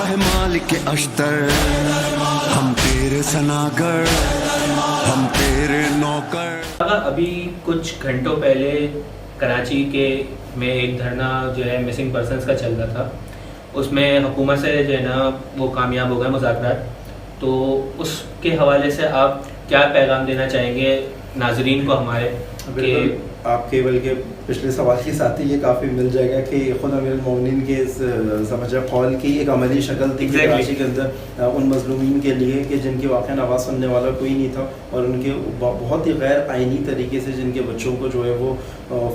ہے مالک اشتر، ہم تیرے سناگر، ہم تیرے نوکر۔ ابھی کچھ گھنٹوں پہلے کراچی کے میں ایک دھرنا جو ہے مسنگ پرسنس کا چل رہا تھا، اس میں حکومت سے جو ہے نا وہ کامیاب ہو گئے مذاکرات، تو اس کے حوالے سے آپ کیا پیغام دینا چاہیں گے ناظرین کو ہمارے؟ آپ کے بلکہ پچھلے سوال کے ساتھ ہی یہ کافی مل جائے گا کہ خود امیر المومنین کے سمجھا قول کی ایک عملی شکل تھی کراچی کے اندر ان مظلومین کے لیے کہ جن کی واقعاً آواز سننے والا کوئی نہیں تھا، اور ان کے بہت ہی غیر آئینی طریقے سے جن کے بچوں کو جو ہے وہ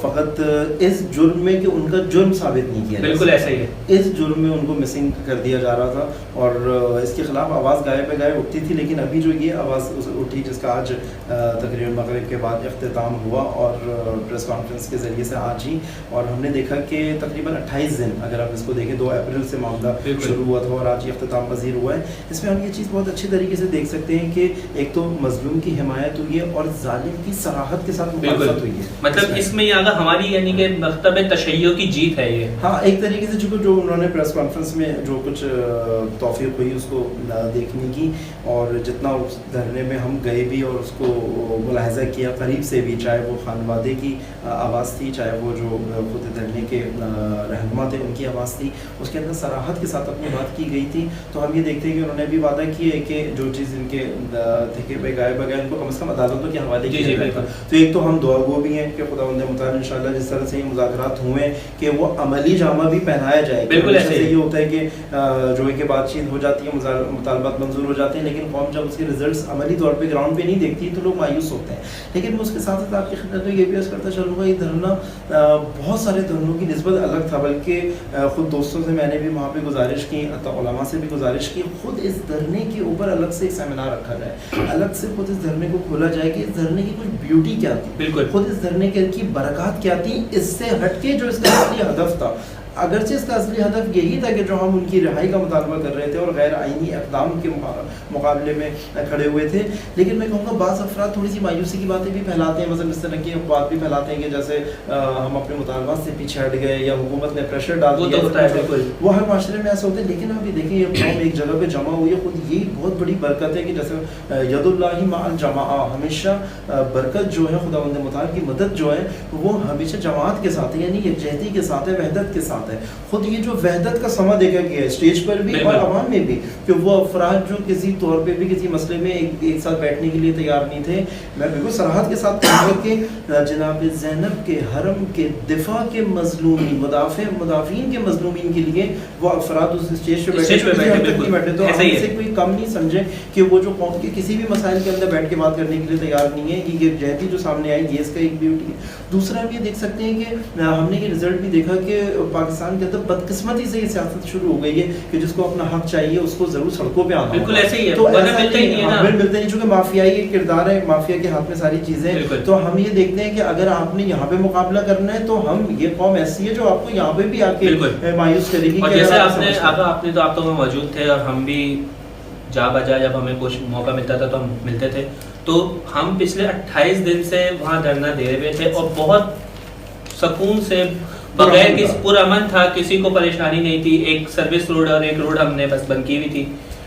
فقط اس جرم میں کہ ان کا جرم ثابت نہیں کیا، بالکل ایسا ہی ہے، اس جرم میں ان کو مسنگ کر دیا جا رہا تھا، اور اس کے خلاف آواز گائے پہ گائے اٹھتی تھی، لیکن ابھی جو یہ آواز اٹھی جس کا آج تقریباً مغرب کے بعد اختتام ہوا اور پریس کانفرنس کے ذریعے سے آج ہی، اور ہم نے دیکھا کہ تقریباً 28 دن اگر آپ اس کو دیکھیں 2 اپریل سے معاملہ شروع ہوا تھا اور آج یہ اختتام پذیر ہوا ہے، اس میں ہم یہ چیز بہت اچھی طریقے سے دیکھ سکتے ہیں کہ ایک تو مظلوم کی حمایت ہوئی ہے اور ظالم کی صراحت کے ساتھ مخالفت ہوئی ہے، مطلب اس میں یہ ہماری یعنی کہ مکتب تشیع کی جیت ہے یہ۔ ہاں ایک طریقے سے چونکہ جو انہوں نے پریس کانفرنس میں جو کچھ توفیق ہوئی اس کو دیکھنے کی، اور جتنا اس دھرنے میں ہم گئے بھی اور اس کو ملاحظہ کیا قریب سے بھی، چاہے وہ خانوادے کی آواز تھی، چاہے وہ جو خود دھرنے کے رہنما تھے ان کی آواز تھی، اس کے اندر صراحت کے ساتھ اپنی بات کی گئی تھی، تو ہم یہ دیکھتے ہیں کہ انہوں نے بھی وعدہ کیا ہے کہ جو چیز ان کے تھکے پہ گائے بغیر ان کو کم از کم عدالتوں کے حوالے کیا جائے گا۔ تو ایک تو ہم دعا گو بھی ہیں کہ خداوند متعال انشاءاللہ جس طرح سے یہ مذاکرات ہوئے کہ وہ عملی جامہ بھی پہنایا جائے، بالکل ایسے یہ ہوتا ہے کہ جو ہے کہ بات چیت ہو جاتی ہے، مطالبات منظور ہو جاتے ہیں، لیکن قوم جب اس کے ریزلٹس عملی طور پہ گراؤنڈ پہ نہیں دیکھتی تو لوگ مایوس ہوتے ہیں۔ لیکن میں اس کے ساتھ ساتھ آپ کی خدمت میں یہ بھی عرض کرتا چلوں گا، یہ دھرنا بہت سارے دھرنوں کی نسبت الگ تھا، بلکہ خود دوستوں سے میں نے بھی وہاں پہ گزارش کی، علماء سے بھی گزارش کی، خود اس دھرنے کے اوپر الگ سے ایک سیمینار رکھا جائے، الگ سے خود اس دھرنے کو کھولا جائے کہ اس دھرنے کی کچھ بیوٹی کیا تھی، بالکل خود اس دھرنے کی برکات کیا تھی، اس سے ہٹ کے جو اس کا اصلی ہدف تھا۔ اگرچہ اس کا اصلی ہدف یہی تھا کہ جو ہم ان کی رہائی کا مطالبہ کر رہے تھے اور غیر آئینی اقدام کے مقابلے میں کھڑے ہوئے تھے، لیکن میں کہوں گا بعض افراد تھوڑی سی مایوسی کی باتیں بھی پھیلاتے ہیں، مثلا اس طرح کی بات بھی پھیلاتے ہیں کہ جیسے ہم اپنے مطالبات سے پیچھے ہٹ گئے یا حکومت نے پریشر ڈال دیا، وہ ہر معاشرے میں ایسا ہوتا ہے۔ لیکن آپ یہ دیکھیں یہ قوم ایک جگہ پہ جمع ہوئی ہے، خود یہی بہت بڑی برکت ہے کہ جیسے ید اللہ مع الجماعہ، ہمیشہ برکت جو ہے خداوند متعال کی مدد جو ہے وہ ہمیشہ جماعت کے ساتھ ہے، یعنی یکجہتی کے ساتھ ہے، وحدت کے ساتھ ہے۔ خود یہ جو وحدت کا سماں دیکھا گیا ہے اسٹیج پر بھی اور عوام میں بھی، کہ وہ افراد جو کسی طور پہ بھی کسی مسئلے میں ایک ساتھ بیٹھنے کے لیے تیار نہیں تھے، میں بالکل صراحت کے ساتھ کہوں گا کہ جناب زینب کے حرم کے دفاع کے مظلومین، مدافعین کے مظلومین کے لیے وہ افراد اس اسٹیج پہ بیٹھے، تو ہم سے کوئی کم نہیں سمجھے کہ وہ جو قوم کے کسی بھی مسائل کے اندر بیٹھ کے بات کرنے کے لیے تیار نہیں ہے، یہ یکجہتی جو سامنے آئی یہ اس کا ایک بیوٹی ہے۔ دوسرا ہم یہ دیکھ سکتے ہیں کہ ہم نے یہ رزلٹ بھی دیکھا کہ پاکستان کے اندر بدقسمتی سے یہ سیاست شروع ہو گئی ہے کہ جس کو اپنا حق چاہیے اس کو ضرور سڑکوں پہ آنا، بالکل ایسے ہی ہے، تو ملتا ہی نہیں، چونکہ مافیائی ایک کردار ہے، مافیا کے ہاتھ میں ساری چیزیں، تو ہم یہ دیکھتے ہیں کہ اگر آپ نے یہاں پہ مقابلہ کرنا ہے تو ہم یہ قوم ایسی ہے جو آپ کو یہاں پہ بھی آ کے مایوس کرے گی۔ اور جیسے آپ نے تو وہاں موجود تھے اور ہم بھی جا بجا جب ہمیں کچھ موقع ملتا تھا تو ہم ملتے تھے، تو ہم پچھلے 28 دن سے وہاں دھرنا دے رہے تھے اور بہت سکون سے بغیر کسی پرامن تھا، کسی کو پریشانی نہیں تھی، ایک سروس روڈ اور ایک روڈ ہم نے بس بند کی ہوئی تھی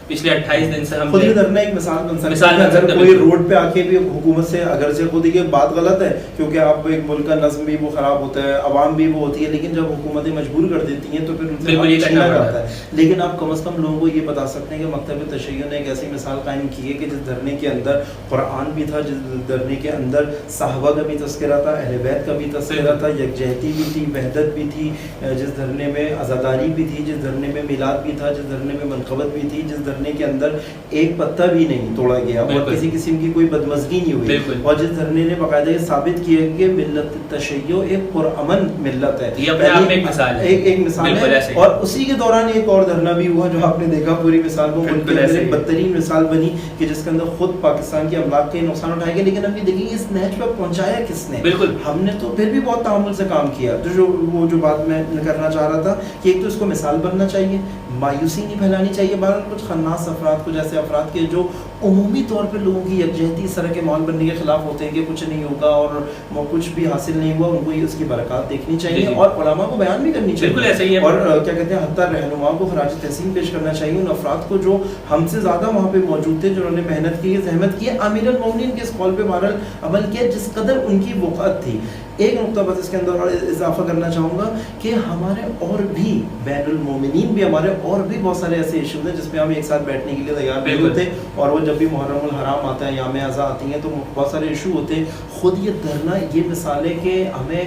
پچھلے 28 دن سے۔ ہم خود یہ دھرنا ایک مثال بن سکتا ہے، اگر کوئی روڈ پہ آ کے بھی حکومت سے اگرچہ خود یہ بات غلط ہے کیونکہ آپ ایک ملک کا نظم بھی وہ خراب ہوتا ہے، عوام بھی وہ ہوتی ہے، لیکن جب حکومتیں مجبور کر دیتی ہیں تو پھر ان سے چھینا جاتا ہے۔ لیکن آپ کم از کم لوگوں کو یہ بتا سکتے ہیں کہ مکتب تشیع نے ایک ایسی مثال قائم کی ہے کہ جس دھرنے کے اندر قرآن بھی تھا، جس دھرنے کے اندر صحابہ کا بھی تذکرہ تھا، اہل بیت کا بھی تذکرہ تھا، یکجہتی بھی تھی، وحدت بھی تھی، جس دھرنے میں عزاداری بھی تھی، جس دھرنے میں میلاد بھی تھا، جس دھرنے میں منقبت بھی تھی، جس دھرنے کے اندر ایک پتہ بھی نہیں توڑا گیا اور کسی قسم کی کوئی بدمزگی نہیں ہوئی، اور جس دھرنے نے باقاعدہ یہ ثابت کیا کہ ملت تشیع ایک پرامن ملت ہے، یہ اپنے آپ میں ایک مثال ہے، ایک مثال ہے۔ اور اسی کے دوران ایک اور دھرنا بھی ہوا جو آپ نے دیکھا، پوری مثال وہ ملک کے اندر ایک بدترین مثال بنی کہ جس کے اندر خود پاکستان کی املاک کے نقصان اٹھائے گئے، لیکن ہم یہ دیکھیں گے اس نہج پر پہنچایا کس نے؟ بالکل ہم نے تو پھر بھی بہت تعامل سے کام کیا، جو بات میں کرنا چاہ رہا تھا کہ ایک تو اس کو مثال بننا چاہیے، مایوسی نہیں پھیلانی چاہیے، بہرحال کچھ خناس افراد کو جیسے افراد کے جو عمومی طور پہ لوگوں کی یکجہتی اس طرح کے ماحول بننے کے خلاف ہوتے ہیں کہ کچھ نہیں ہوگا اور وہ کچھ بھی حاصل نہیں ہوا، ان کو اس کی برکات دیکھنی چاہیے اور علماء کو بیان بھی کرنی چاہیے، بالکل ایسا ہی ہے، اور کیا کہتے ہیں حتیٰ رہنما کو خراج تحسین پیش کرنا چاہیے ان افراد کو جو ہم سے زیادہ وہاں پہ موجود تھے، جنہوں نے محنت کی، زحمت کی، امیر المومنین کے اس قول پہ بہرحال عمل کیا جس قدر ان کی وقت تھی۔ ایک نقطہ بس اس کے اندر اور اضافہ کرنا چاہوں گا کہ ہمارے اور بھی بین المومنین بھی ہمارے اور بھی بہت سارے ایسے ایشوز ہیں جس پہ ہم ایک ساتھ بیٹھنے کے لیے تیار نہیں ہوتے، اور وہ جب بھی محرم الحرام آتا ہے، یام اعضاء آتی ہیں تو بہت سارے ایشو ہوتے ہیں۔ خود یہ دھرنا یہ مثال ہے کہ ہمیں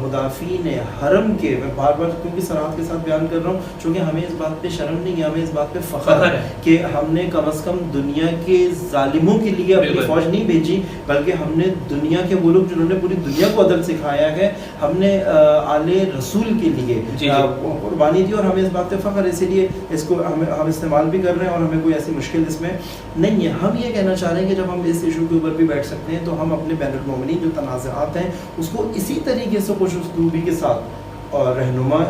مدافعین حرم کے، میں بار بار کیونکہ صراحت کے ساتھ بیان کر رہا ہوں، چونکہ ہمیں اس بات پہ شرم نہیں ہے، ہمیں اس بات پہ فخر ہے کہ ہم نے کم از کم دنیا کے ظالموں کے لیے اپنی فوج نہیں بھیجی، بلکہ ہم نے دنیا کے ملک جنہوں نے پوری دنیا کو عدل سکھایا ہے، ہم نے آل رسول کے لیے قربانی دی، اور ہمیں اس بات پہ فخر ہے، اسی لیے اس کو ہم استعمال بھی کر رہے ہیں اور ہمیں کوئی ایسی مشکل اس میں نہیں ہے۔ ہم یہ کہنا چاہ رہے ہیں کہ جب ہم اس ایشو کے اوپر بھی بیٹھ سکتے ہیں تو ہم اپنے بین المومنین جو تنازعات ہیں اس کو اسی طریقے سے خوش اسلوبی کے ساتھ اور رہنما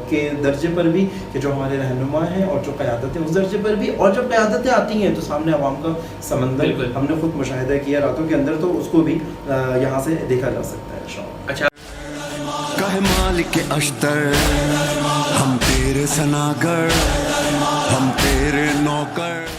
کے درجے پر بھی کہ جو ہمارے رہنما ہیں اور جو قیادت ہے اس درجے پر بھی، اور جب قیادتیں آتی ہیں تو سامنے عوام کا سمندر ہم نے خود مشاہدہ کیا راتوں کے اندر، تو اس کو بھی یہاں سے دیکھا جا سکتا ہے انشاءاللہ۔ اچھا، کہے مالک اشتر ہم تیرے سناگر، ہم تیرے نوکر۔